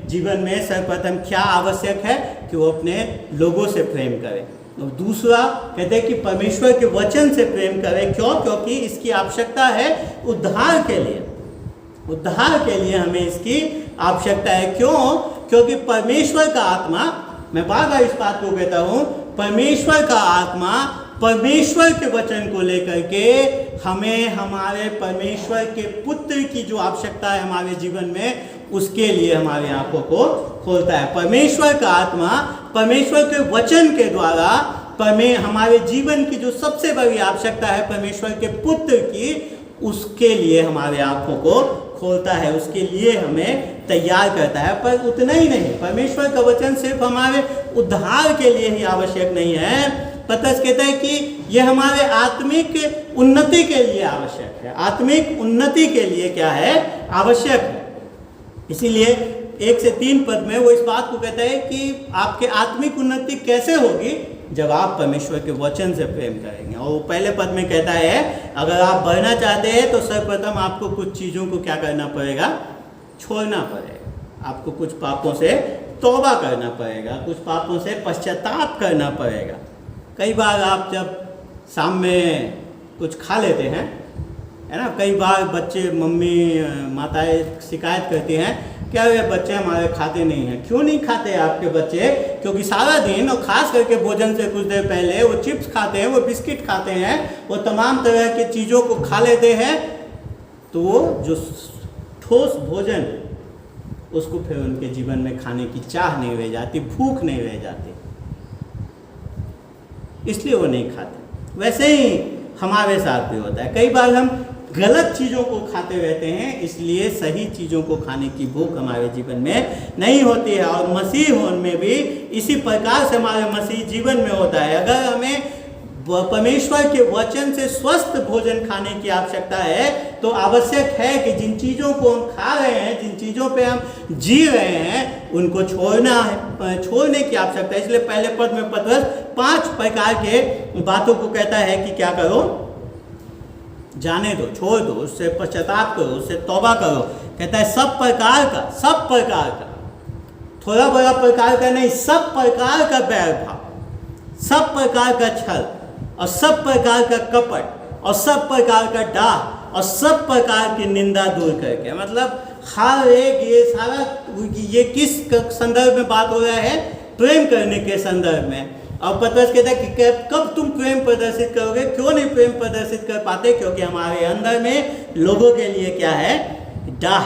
Speaker 1: जीवन में सर्वप्रथम क्या आवश्यक है कि वो अपने लोगों से प्रेम करे। और दूसरा कहते हैं कि परमेश्वर के वचन से प्रेम करें। क्यों? क्योंकि इसकी आवश्यकता है उद्धार के लिए। उद्धार के लिए हमें इसकी आवश्यकता है। क्यों? क्योंकि परमेश्वर का आत्मा, मैं बार बार इस बात को कहता हूँ, परमेश्वर का आत्मा परमेश्वर के वचन को लेकर के हमें हमारे परमेश्वर के पुत्र की जो आवश्यकता है हमारे जीवन में, उसके लिए हमारी आंखों को खोलता है। परमेश्वर का आत्मा परमेश्वर के वचन के द्वारा हमारे जीवन की जो सबसे बड़ी आवश्यकता है परमेश्वर के पुत्र की, उसके लिए हमारे आंखों को खोलता है, उसके लिए हमें तैयार करता है। पर उतना ही नहीं, परमेश्वर का वचन सिर्फ हमारे उद्धार के लिए ही आवश्यक नहीं है। पतरस कहता है कि यह हमारे आत्मिक उन्नति के लिए आवश्यक है। आत्मिक उन्नति के लिए क्या है? आवश्यक है। इसीलिए 1 से 3 पद में वो इस बात को कहता है कि आपके आत्मिक उन्नति कैसे होगी? जब आप परमेश्वर के वचन से प्रेम करेंगे। और वो पहले पद में कहता है अगर आप बढ़ना चाहते हैं तो सर्वप्रथम आपको कुछ चीज़ों को क्या करना पड़ेगा? छोड़ना पड़ेगा। आपको कुछ पापों से तौबा करना पड़ेगा, कुछ पापों से पश्चाताप करना पड़ेगा। कई बार आप जब शाम में कुछ खा लेते हैं, है ना, कई बार बच्चे, मम्मी, माताएं शिकायत करती हैं क्या ये बच्चे हमारे खाते नहीं हैं। क्यों नहीं खाते आपके बच्चे? क्योंकि सारा दिन और ख़ास करके भोजन से कुछ देर पहले वो चिप्स खाते हैं, वो बिस्किट खाते हैं, वो तमाम तरह की चीज़ों को खा लेते हैं। तो वो जो ठोस भोजन उसको फिर उनके जीवन में खाने की चाह नहीं रह जाती, भूख नहीं रह जाती, इसलिए वो नहीं खाते। वैसे ही हमारे साथ भी होता है। कई बार हम गलत चीज़ों को खाते रहते हैं, इसलिए सही चीज़ों को खाने की भूख हमारे जीवन में नहीं होती है। और मसीह होने में भी इसी प्रकार से हमारे मसीह जीवन में होता है। अगर हमें परमेश्वर के वचन से स्वस्थ भोजन खाने की आवश्यकता है तो आवश्यक है कि जिन चीज़ों को हम खा रहे हैं, जिन चीज़ों पे हम जी रहे हैं, उनको छोड़ने की आवश्यकता है। इसलिए पहले पद में पतरस 5 प्रकार के बातों को कहता है कि क्या करो, जाने दो, छोड़ दो, उससे पश्चाताप करो, उससे तौबा करो। कहता है सब प्रकार का, थोड़ा बड़ा प्रकार का नहीं, सब प्रकार का बैर भाव, सब प्रकार का छल और सब प्रकार का कपट और सब प्रकार का डाह और सब प्रकार की निंदा दूर करके। मतलब हर एक ये सारा, ये किस संदर्भ में बात हो रहा है? प्रेम करने के संदर्भ में। और पतरस कहता है कि कब तुम प्रेम प्रदर्शित करोगे? क्यों नहीं प्रेम प्रदर्शित कर पाते? क्योंकि हमारे अंदर में लोगों के लिए क्या है? डाह,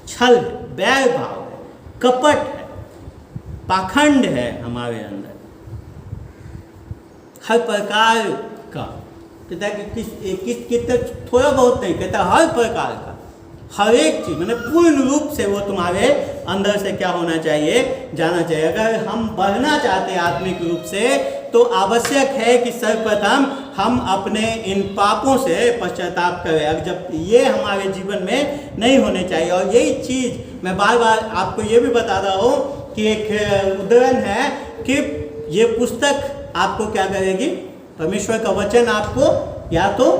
Speaker 1: छल, बैर भाव है, कपट है, पाखंड है हमारे अंदर, हर प्रकार का। कहता है कि कितना थोड़ा बहुत नहीं, कहता है हर प्रकार का, हर एक चीज, मतलब पूर्ण रूप से वो तुम्हारे अंदर से क्या होना चाहिए? जाना चाहिए। अगर हम बढ़ना चाहते हैं आत्मिक रूप से तो आवश्यक है कि सर्वप्रथम हम अपने इन पापों से पश्चाताप करें। अब जब ये हमारे जीवन में नहीं होने चाहिए। और यही चीज़ मैं बार बार आपको ये भी बता रहा हूँ कि एक उदाहरण है कि ये पुस्तक आपको क्या करेगी? परमेश्वर का वचन आपको या तो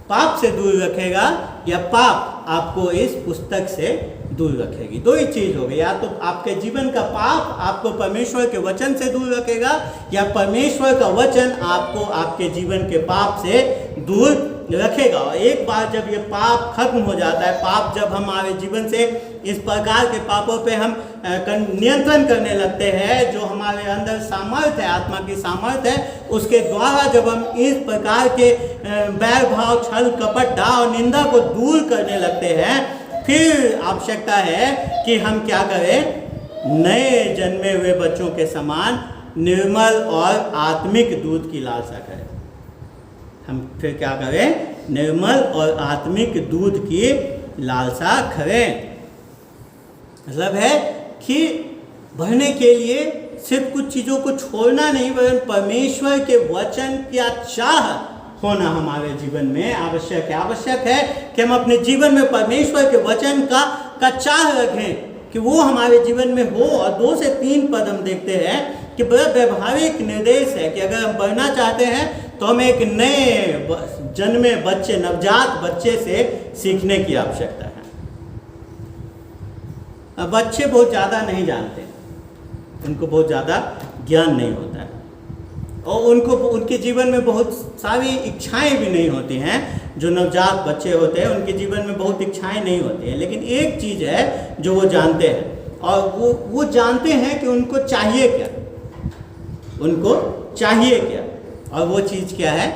Speaker 1: पाप से दूर रखेगा या पाप आपको इस पुस्तक से दूर रखेगी। दो ही चीज़ होगी, या तो आपके जीवन का पाप आपको परमेश्वर के वचन से दूर रखेगा या परमेश्वर का वचन आपको आपके जीवन के पाप से दूर रखेगा। और एक बार जब ये पाप खत्म हो जाता है, पाप जब हमारे जीवन से इस प्रकार के पापों पे हम नियंत्रण करने लगते हैं, जो हमारे अंदर सामर्थ्य है, आत्मा की सामर्थ्य है, उसके द्वारा जब हम इस प्रकार के बैर भाव, छल, कपट, डाह और निंदा को दूर करने लगते हैं, फिर आवश्यकता है कि हम क्या करें? नए जन्मे हुए बच्चों के समान निर्मल और आत्मिक दूध की लालसा करें। हम फिर क्या करें? निर्मल और आत्मिक दूध की लालसा करें। मतलब है कि बढ़ने के लिए सिर्फ कुछ चीज़ों को छोड़ना नहीं, वरन परमेश्वर के वचन का चाह होना हमारे जीवन में आवश्यक है। आवश्यक है कि हम अपने जीवन में परमेश्वर के वचन का चाह रखें, कि वो हमारे जीवन में हो। और 2 से 3 पद हम देखते हैं कि बड़ा व्यवहारिक निर्देश है कि अगर हम बढ़ना चाहते हैं तो हमें एक नए जन्मे बच्चे, नवजात बच्चे से सीखने की आवश्यकता है। बच्चे बहुत ज़्यादा नहीं जानते, उनको बहुत ज़्यादा ज्ञान नहीं होता है और उनके जीवन में बहुत सारी इच्छाएं भी नहीं होती हैं। जो नवजात बच्चे होते हैं उनके जीवन में बहुत इच्छाएं नहीं होती हैं, लेकिन एक चीज़ है जो वो जानते हैं, और वो जानते हैं कि उनको चाहिए क्या, उनको चाहिए क्या, और वो चीज़ क्या है?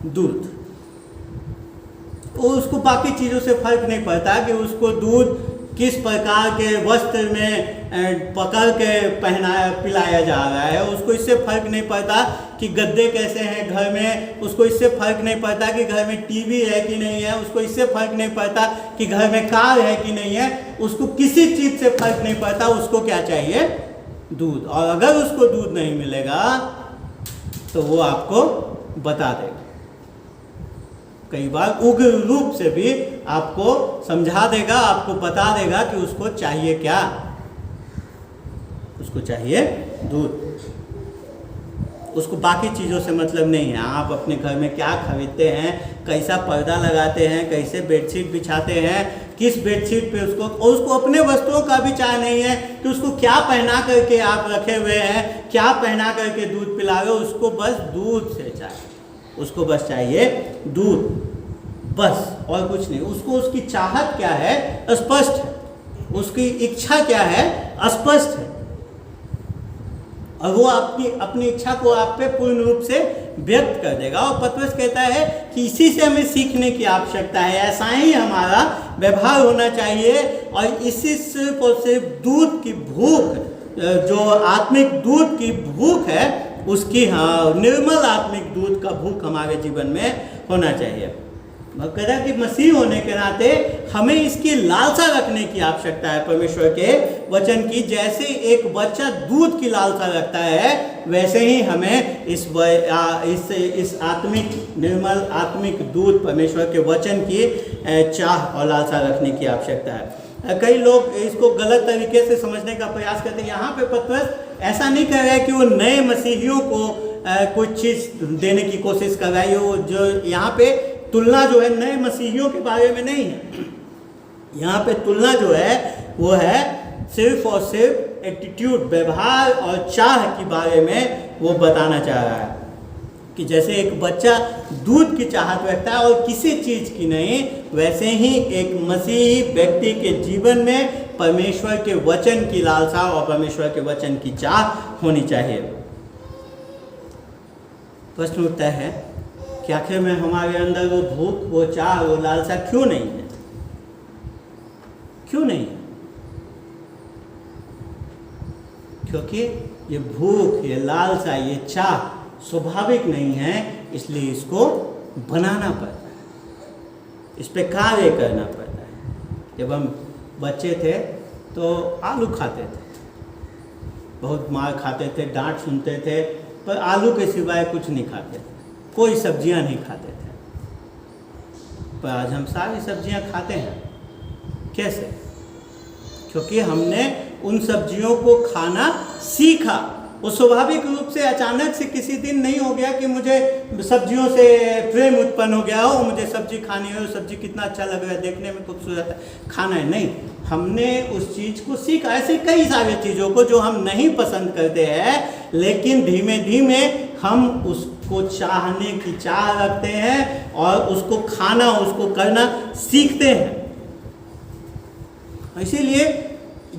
Speaker 1: दूध। उसको बाकी चीज़ों से फर्क नहीं पड़ता कि उसको दूध किस प्रकार के वस्त्र में पकड़ के पिलाया जा रहा है, उसको इससे फर्क नहीं पड़ता कि गद्दे कैसे हैं घर में, उसको इससे फर्क नहीं पड़ता कि घर में टीवी है कि नहीं है, उसको इससे फर्क नहीं पड़ता कि घर में कार है कि नहीं है, उसको किसी चीज़ से फर्क नहीं पड़ता। उसको क्या चाहिए? दूध। और अगर उसको दूध नहीं मिलेगा तो वो आपको बता देगा, कई बार उग्र रूप से भी आपको समझा देगा, आपको बता देगा कि उसको चाहिए क्या? उसको चाहिए दूध। उसको बाकी चीज़ों से मतलब नहीं है। आप अपने घर में क्या खरीदते हैं, कैसा पर्दा लगाते हैं, कैसे बेडशीट बिछाते हैं, किस बेडशीट पे उसको अपने वस्तुओं का भी चाह नहीं है कि उसको क्या पहना करके आप रखे हुए हैं, क्या पहना करके दूध पिला रहे हो। उसको बस दूध से चाहिए, उसको बस चाहिए दूध, बस, और कुछ नहीं। उसको उसकी चाहत क्या है? स्पष्ट है। उसकी इच्छा क्या है? स्पष्ट है। और वो अपनी इच्छा को आप पे पूर्ण रूप से व्यक्त कर देगा। और पतरस कहता है कि इसी से हमें सीखने की आवश्यकता है, ऐसा ही हमारा व्यवहार होना चाहिए। और इसी सिर्फ और सिर्फ दूध की भूख, जो आत्मिक दूध की भूख है, उसकी निर्मल आत्मिक दूध का भूख हमारे जीवन में होना चाहिए। कहता है कि मसीह होने के नाते हमें इसकी लालसा रखने की आवश्यकता है परमेश्वर के वचन की। जैसे एक बच्चा दूध की लालसा रखता है, वैसे ही हमें इस आत्मिक निर्मल आत्मिक दूध परमेश्वर के वचन की चाह और लालसा रखने की आवश्यकता है। कई लोग इसको गलत तरीके से समझने का प्रयास करते हैं। यहाँ पे पतरस ऐसा नहीं कर रहा है कि वो नए मसीहियों को कुछ चीज़ देने की कोशिश कर रहा है। वो जो यहाँ पे तुलना जो है नए मसीहियों के बारे में नहीं है। यहाँ पे तुलना जो है वो है सिर्फ और सिर्फ एटीट्यूड, व्यवहार और चाह के बारे में वो बताना चाह रहा है कि जैसे एक बच्चा दूध की चाहत रखता है और किसी चीज़ की नहीं, वैसे ही एक मसीही व्यक्ति के जीवन में परमेश्वर के वचन की लालसा और परमेश्वर के वचन की चाह होनी चाहिए। प्रश्न उठता है कि आखिर में हमारे अंदर वो भूख, वो चाह, वो लालसा क्यों नहीं है? क्यों नहीं है? क्योंकि ये भूख, ये लालसा, ये चाह स्वाभाविक नहीं है, इसलिए इसको बनाना पड़ता है, इस पे कार्य करना पड़ता है। जब हम बच्चे थे तो आलू खाते थे, बहुत मार खाते थे, डांट सुनते थे, पर आलू के सिवाय कुछ नहीं खाते थे, कोई सब्जियां नहीं खाते थे। पर आज हम सारी सब्जियां खाते हैं। कैसे? क्योंकि हमने उन सब्जियों को खाना सीखा। वो स्वाभाविक रूप से अचानक से किसी दिन नहीं हो गया कि मुझे सब्जियों से प्रेम उत्पन्न हो गया हो, मुझे सब्जी खानी है, सब्जी कितना अच्छा लग रहा है, देखने में खूबसूरत है, खाना है। नहीं, हमने उस चीज़ को सीखा। ऐसे कई सारी चीज़ों को जो हम नहीं पसंद करते हैं, लेकिन धीमे धीमे हम उसको चाहने की चाह रखते हैं और उसको खाना, उसको करना सीखते हैं। इसीलिए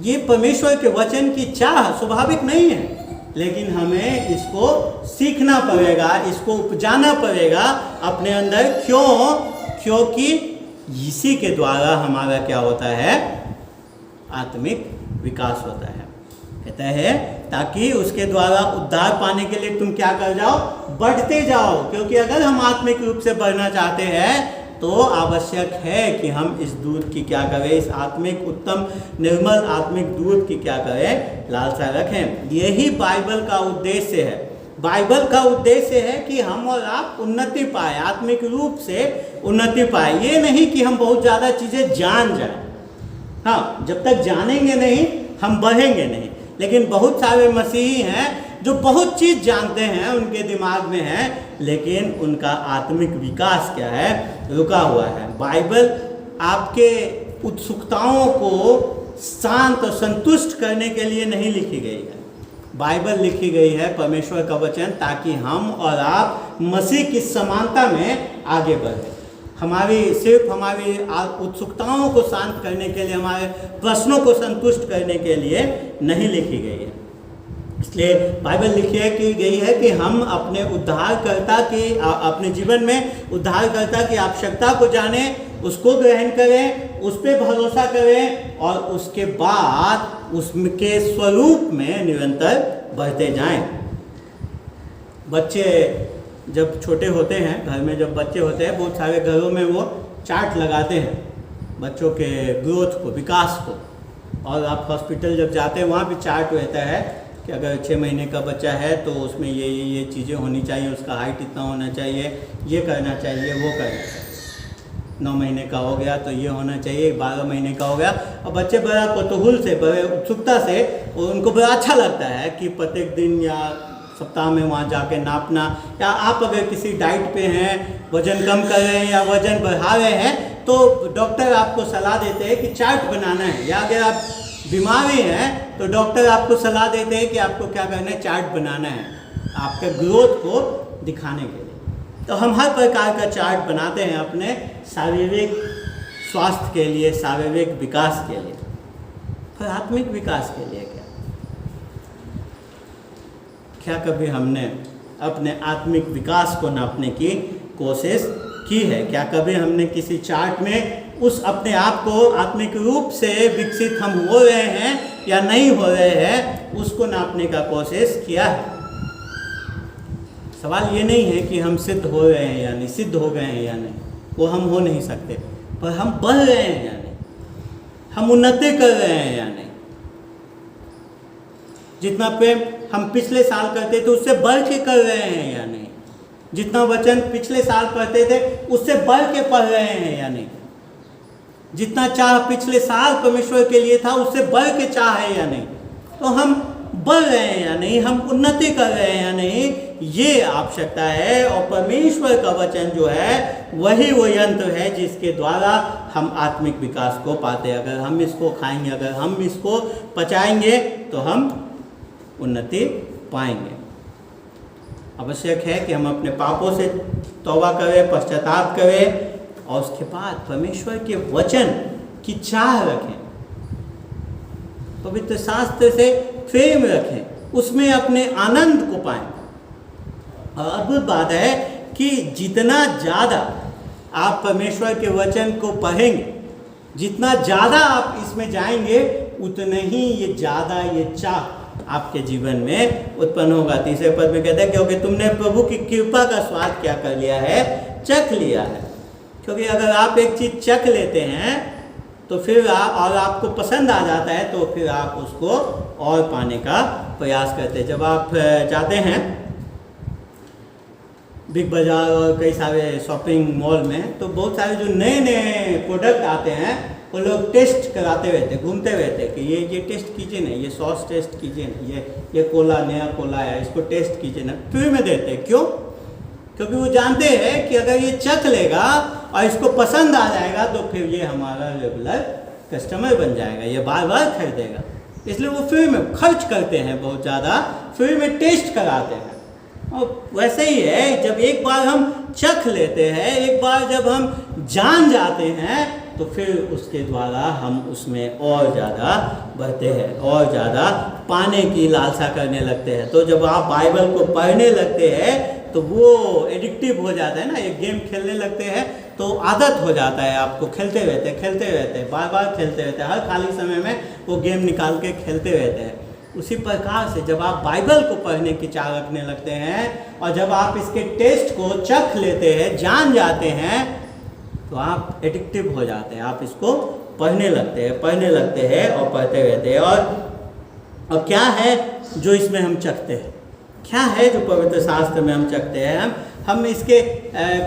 Speaker 1: ये परमेश्वर के वचन की चाह स्वाभाविक नहीं है, लेकिन हमें इसको सीखना पड़ेगा, इसको उपजाना पड़ेगा अपने अंदर। क्यों? क्योंकि इसी के द्वारा हमारा क्या होता है? आत्मिक विकास होता है। कहता है ताकि उसके द्वारा उद्धार पाने के लिए तुम क्या कर जाओ? बढ़ते जाओ। क्योंकि अगर हम आत्मिक रूप से बढ़ना चाहते हैं तो आवश्यक है कि हम इस दूध की क्या करें, इस आत्मिक उत्तम निर्मल आत्मिक दूध की क्या करें? लालसा रखें। यही बाइबल का उद्देश्य है। बाइबल का उद्देश्य है कि हम और आप उन्नति पाए, आत्मिक रूप से उन्नति पाए। ये नहीं कि हम बहुत ज़्यादा चीज़ें जान जाएं। हाँ, जब तक जानेंगे नहीं हम बढ़ेंगे नहीं। लेकिन बहुत सारे मसीही हैं जो बहुत चीज़ जानते हैं, उनके दिमाग में है, लेकिन उनका आत्मिक विकास क्या है? रुका हुआ है। बाइबल आपके उत्सुकताओं को शांत और संतुष्ट करने के लिए नहीं लिखी गई है। बाइबल लिखी गई है परमेश्वर का वचन ताकि हम और आप मसीह की समानता में आगे बढ़ें। सिर्फ हमारी उत्सुकताओं को शांत करने के लिए, हमारे प्रश्नों को संतुष्ट करने के लिए नहीं लिखी गई है। इसलिए बाइबल लिखी गई है कि हम अपने उद्धारकर्ता की, अपने जीवन में उद्धारकर्ता की आवश्यकता को जानें, उसको ग्रहण करें, उस पर भरोसा करें और उसके बाद उसके स्वरूप में निरंतर बढ़ते जाएं। बच्चे जब छोटे होते हैं, घर में जब बच्चे होते हैं, बहुत सारे घरों में वो चार्ट लगाते हैं बच्चों के ग्रोथ को, विकास को। और आप हॉस्पिटल जब जाते हैं वहाँ भी चार्ट रहता है कि अगर 6 महीने का बच्चा है तो उसमें ये चीज़ें होनी चाहिए, उसका हाइट इतना होना चाहिए, ये करना चाहिए, वो करना चाहिए। 9 महीने का हो गया तो ये होना चाहिए, 12 महीने का हो गया। और बच्चे बड़ा कौतूहल से, बड़े उत्सुकता से, उनको बड़ा अच्छा लगता है कि प्रत्येक दिन या सप्ताह में वहाँ जाके नापना। या आप अगर किसी डाइट पे हैं, वज़न कम कर रहे हैं या वज़न बढ़ा रहे हैं, तो डॉक्टर आपको सलाह देते हैं कि चार्ट बनाना है। या अगर आप बीमारी हैं तो डॉक्टर आपको सलाह देते हैं कि आपको क्या करना है? चार्ट बनाना है आपके ग्रोथ को दिखाने के लिए। तो हम हर प्रकार का चार्ट बनाते हैं अपने शारीरिक स्वास्थ्य के लिए, शारीरिक विकास के लिए। फिर आत्मिक विकास के लिए क्या कभी हमने अपने आत्मिक विकास को नापने की कोशिश की है? क्या कभी हमने किसी चार्ट में उस अपने आप को आत्मिक रूप से विकसित हम हो रहे हैं या नहीं हो रहे हैं, उसको नापने का कोशिश किया है? सवाल ये नहीं है कि हम सिद्ध हो रहे हैं या नहीं, सिद्ध हो गए हैं या नहीं। वो हम हो नहीं सकते, पर हम बढ़ रहे हैं या नहीं, हम उन्नति कर रहे हैं या नहीं। जितना प्रेम हम पिछले साल करते थे उससे बढ़ के कर रहे हैं या नहीं, जितना वचन पिछले साल पढ़ते थे उससे बढ़ के पढ़ रहे हैं या नहीं, जितना चाह पिछले साल परमेश्वर के लिए था उससे बढ़ के चाह है या नहीं, तो हम बढ़ रहे हैं या नहीं, हम उन्नति कर रहे हैं या नहीं, ये आवश्यकता है। और परमेश्वर का वचन जो है वही वो यंत्र है जिसके द्वारा हम आत्मिक विकास को पाते हैं। अगर हम इसको खाएंगे, अगर हम इसको पचाएंगे तो हम उन्नति पाएंगे। आवश्यक है कि हम अपने पापों से तौबा करें, पश्चाताप करें और उसके बाद परमेश्वर के वचन की चाह रखें, पवित्र शास्त्र से प्रेम रखें, उसमें अपने आनंद को पाएं। और अब बात है कि जितना ज़्यादा आप परमेश्वर के वचन को पढ़ेंगे, जितना ज़्यादा आप इसमें जाएंगे, उतने ही ये ज़्यादा ये चाह आपके जीवन में उत्पन्न होगा। तीसरे पद में कहते हैं क्योंकि तुमने प्रभु की कृपा का स्वाद क्या कर लिया है, चख लिया है। क्योंकि अगर आप एक चीज़ चख लेते हैं तो फिर और आपको पसंद आ जाता है तो फिर आप उसको और पाने का प्रयास करते हैं। जब आप जाते हैं बिग बाज़ार और कई सारे शॉपिंग मॉल में, तो बहुत सारे जो नए नए प्रोडक्ट आते हैं वो लोग टेस्ट कराते रहते, घूमते रहते कि ये टेस्ट कीजिए ना, ये सॉस टेस्ट कीजिए ना, ये कोला, नया कोला है, इसको टेस्ट कीजिए ना, फ्री में देते हैं। क्यों? क्योंकि वो जानते हैं कि अगर ये चख लेगा और इसको पसंद आ जाएगा तो फिर ये हमारा रेगुलर कस्टमर बन जाएगा, ये बार बार खरीदेगा। इसलिए वो फ्री में खर्च करते हैं, बहुत ज़्यादा फ्री में टेस्ट कराते हैं। और वैसे ही है, जब एक बार हम चख लेते हैं, एक बार जब हम जान जाते हैं, तो फिर उसके द्वारा हम उसमें और ज़्यादा बढ़ते हैं, और ज़्यादा पाने की लालसा करने लगते हैं। तो जब आप बाइबल को पढ़ने लगते हैं तो वो एडिक्टिव हो जाता है ना, एक गेम खेलने लगते हैं तो आदत हो जाता है, आपको खेलते रहते बार बार खेलते रहते हैं, हर खाली समय में वो गेम निकाल के खेलते रहते हैं। उसी प्रकार से जब आप बाइबल को पढ़ने की चाह रखने लगते हैं और जब आप इसके टेस्ट को चख लेते हैं, जान जाते हैं, तो आप एडिक्टिव हो जाते हैं, आप इसको पढ़ने लगते हैं और पढ़ते रहते हैं। और क्या है जो इसमें हम चखते हैं, क्या है जो पवित्र शास्त्र में हम चखते हैं? हम इसके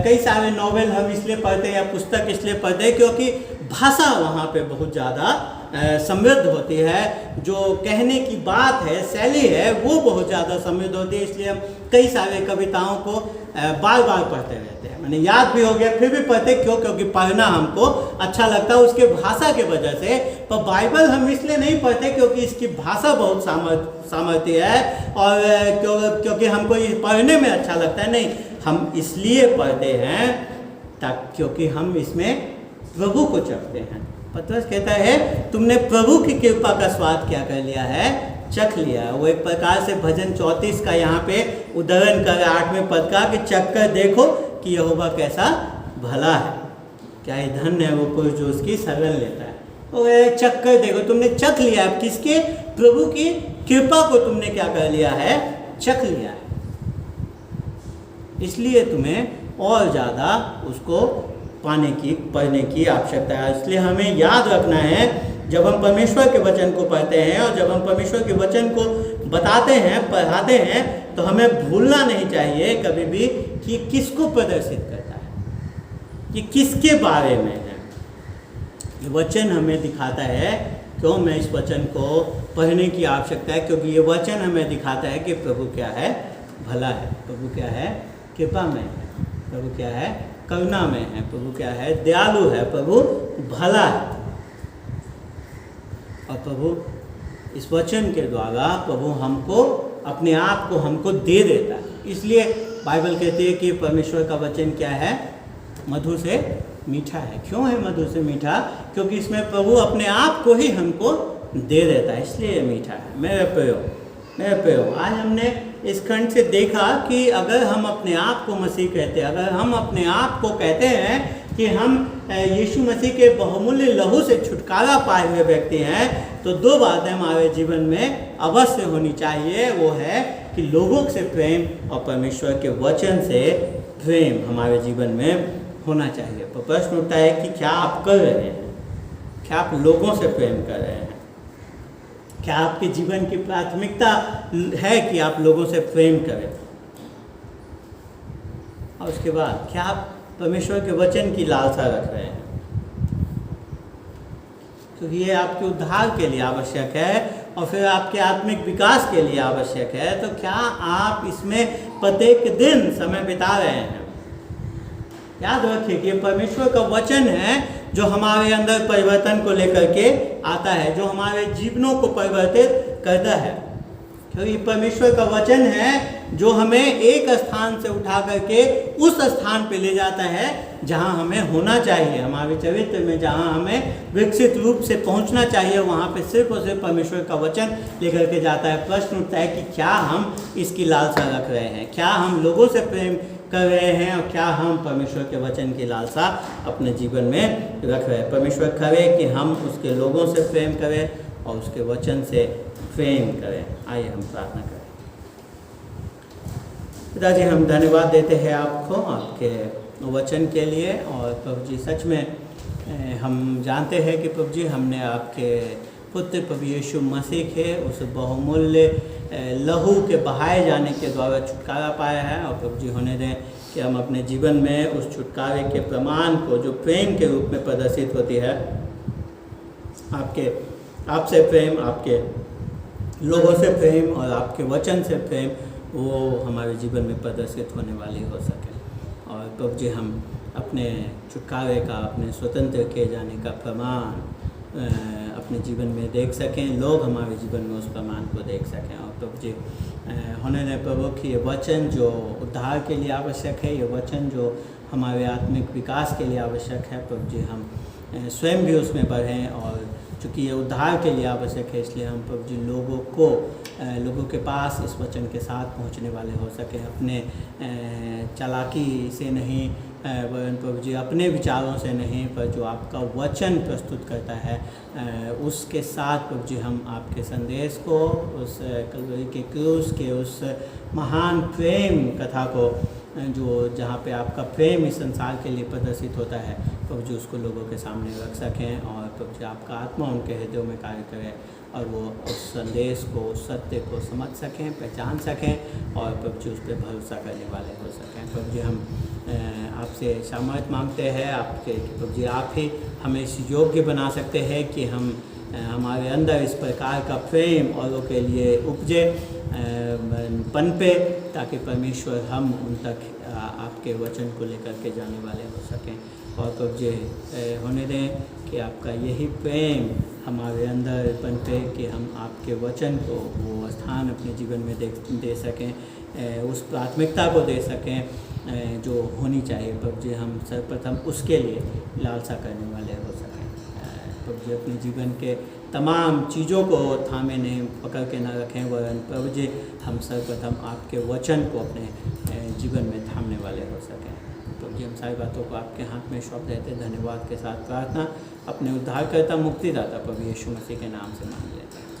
Speaker 1: कई सारे नॉवेल हम इसलिए पढ़ते हैं या पुस्तक इसलिए पढ़ते हैं क्योंकि भाषा वहाँ पे बहुत ज़्यादा समृद्ध होती है, जो कहने की बात है, शैली है, वो बहुत ज़्यादा समृद्ध होती है। इसलिए हम कई सारे कविताओं को बार बार पढ़ते रहते हैं। मैंने याद भी हो गया फिर भी पढ़ते, क्यों? क्योंकि पढ़ना हमको अच्छा लगता है उसके भाषा के वजह से। पर बाइबल हम इसलिए नहीं पढ़ते क्योंकि इसकी भाषा बहुत सामर्थ्य है और क्योंकि हमको ये पढ़ने में अच्छा लगता है, नहीं, हम इसलिए पढ़ते हैं क्योंकि हम इसमें प्रभु को चखते हैं। पतरस कहता है तुमने प्रभु की कृपा का स्वाद क्या कर लिया है, चख लिया। वो एक प्रकार से भजन 34 का यहाँ पे उदाहरण कर 8वें पद का कि चख कर देखो कि यहोवा कैसा भला है, क्या ही धन्य है वो पुरुष जो उसकी शरण लेता है। तो चख कर देखो, तुमने चख लिया है किसके? प्रभु की कृपा को तुमने क्या कर लिया है, चख लिया है। इसलिए तुम्हें और ज़्यादा उसको पढ़ने की आवश्यकता है। इसलिए हमें याद रखना है, जब हम परमेश्वर के वचन को पढ़ते हैं और जब हम परमेश्वर के वचन को बताते हैं, पढ़ाते हैं, तो हमें भूलना नहीं चाहिए कभी भी कि किसको प्रदर्शित करता है, कि किसके बारे में है। ये वचन हमें दिखाता है क्यों मैं इस वचन को पढ़ने की आवश्यकता है, क्योंकि ये वचन हमें दिखाता है कि प्रभु क्या है, भला है, प्रभु क्या है, कृपा में है, प्रभु क्या है, करुणा में है, प्रभु क्या है, दयालु है, प्रभु भला है। और प्रभु इस वचन के द्वारा प्रभु हमको अपने आप को हमको दे देता है। इसलिए बाइबल कहती है कि परमेश्वर का वचन क्या है, मधु से मीठा है। क्यों है मधु से मीठा? क्योंकि इसमें प्रभु अपने आप को ही हमको दे देता है, इसलिए मीठा है। मेरे प्रियो, आज हमने इस खंड से देखा कि अगर हम अपने आप को मसीह कहते हैं, अगर हम अपने आप को कहते हैं कि हम यीशु मसीह के बहुमूल्य लहू से छुटकारा पाए हुए व्यक्ति हैं, तो दो बातें हमारे जीवन में अवश्य होनी चाहिए। वो है कि लोगों से प्रेम और परमेश्वर के वचन से प्रेम हमारे जीवन में होना चाहिए। तो प्रश्न उठता है कि क्या आप कर रहे हैं, क्या आप लोगों से प्रेम कर रहे हैं, क्या आपके जीवन की प्राथमिकता है कि आप लोगों से प्रेम करें, और उसके बाद क्या आप परमेश्वर के वचन की लालसा रख रहे हैं, क्योंकि ये आपके उद्धार के लिए आवश्यक है और फिर आपके आत्मिक विकास के लिए आवश्यक है। तो क्या आप इसमें प्रत्येक दिन समय बिता रहे हैं? याद रखिए कि ये परमेश्वर का वचन है जो हमारे अंदर परिवर्तन को लेकर के आता है, जो हमारे जीवनों को परिवर्तित करता है। क्योंकि परमेश्वर का वचन है जो हमें एक स्थान से उठा करके उस स्थान पे ले जाता है जहां हमें होना चाहिए, हमारे चरित्र में जहां हमें विकसित रूप से पहुंचना चाहिए, वहां पे सिर्फ और सिर्फ परमेश्वर का वचन लेकर के जाता है। प्रश्न उठता है कि क्या हम इसकी लालसा रख रहे हैं, क्या हम लोगों से प्रेम कर रहे हैं और क्या हम परमेश्वर के वचन की लालसा अपने जीवन में रख रहे हैं। परमेश्वर करे कि हम उसके लोगों से प्रेम करें और उसके वचन से प्रेम करें। आइए हम प्रार्थना करें। पिताजी, हम धन्यवाद देते हैं आपको आपके वचन के लिए, और प्रभु जी सच में हम जानते हैं कि प्रभु जी हमने आपके पुत्र प्रभु यीशु मसीह के उस बहुमूल्य लहू के बहाए जाने के द्वारा छुटकारा पाया है। और प्रभु जी होने दें कि हम अपने जीवन में उस छुटकारे के प्रमाण को जो प्रेम के रूप में प्रदर्शित होती है, आपसे प्रेम, आपके लोगों से प्रेम और आपके वचन से प्रेम, वो हमारे जीवन में प्रदर्शित होने वाली हो सके। और प्रभु जी हम अपने छुटकारे का, अपने स्वतंत्र किए जाने का प्रमाण अपने जीवन में देख सकें, लोग हमारे जीवन में उस प्रमाण को देख सकें। और प्रभु जी होने दें प्रभु कि ये वचन जो उद्धार के लिए आवश्यक है, ये वचन जो हमारे आत्मिक विकास के लिए आवश्यक है, प्रभु जी हम स्वयं भी उसमें बढ़ें। और चूँकि ये उद्धार के लिए आवश्यक है, इसलिए हम प्रभु जी लोगों के पास इस वचन के साथ पहुंचने वाले हो सके, अपने चालाकी से नहीं, वरन प्रभु जी अपने विचारों से नहीं, पर जो आपका वचन प्रस्तुत करता है उसके साथ प्रभु जी हम आपके संदेश को, उस कलवरी के क्रूस के उस महान प्रेम कथा को, जो जहाँ पे आपका प्रेम इस संसार के लिए प्रदर्शित होता है, प्रभु जी उसको लोगों के सामने रख सकें। और प्रभु जी आपका आत्मा उनके हृदयों में कार्य करे और वो उस संदेश को, उस सत्य को समझ सकें, पहचान सकें और प्रभु जी उस पर भरोसा करने वाले हो सकें। प्रभु जी हम आपसे सामर्थ्य मांगते हैं आपके, प्रभु जी आप ही हमें इस योग्य बना सकते हैं कि हम हमारे अंदर इस प्रकार का प्रेम औरों के लिए उपजे, पनपे, ताकि परमेश्वर हम उन तक आपके वचन को लेकर के जाने वाले हो सकें। और प्रभु जी होने दें कि आपका यही प्रेम हमारे अंदर पनपे कि हम आपके वचन को वो स्थान अपने जीवन में दे सकें, उस प्राथमिकता को दे सकें जो होनी चाहिए। प्रभु जी हम सर्वप्रथम उसके लिए लालसा करने वाले हो सकें। प्रभु जी अपने जीवन के तमाम चीज़ों को थामे नहीं, पकड़ के ना रखें, वरन प्रभु जी हम सर्वप्रथम आपके वचन को अपने जीवन में थामने वाले हो सकें। प्रभु जी हम सारी बातों को आपके हाथ में सौंप देते हैं। धन्यवाद के साथ प्रार्थना अपने उद्धारकर्ता मुक्तिदाता प्रभु यीशु मसीह के नाम से मांग लेते हैं।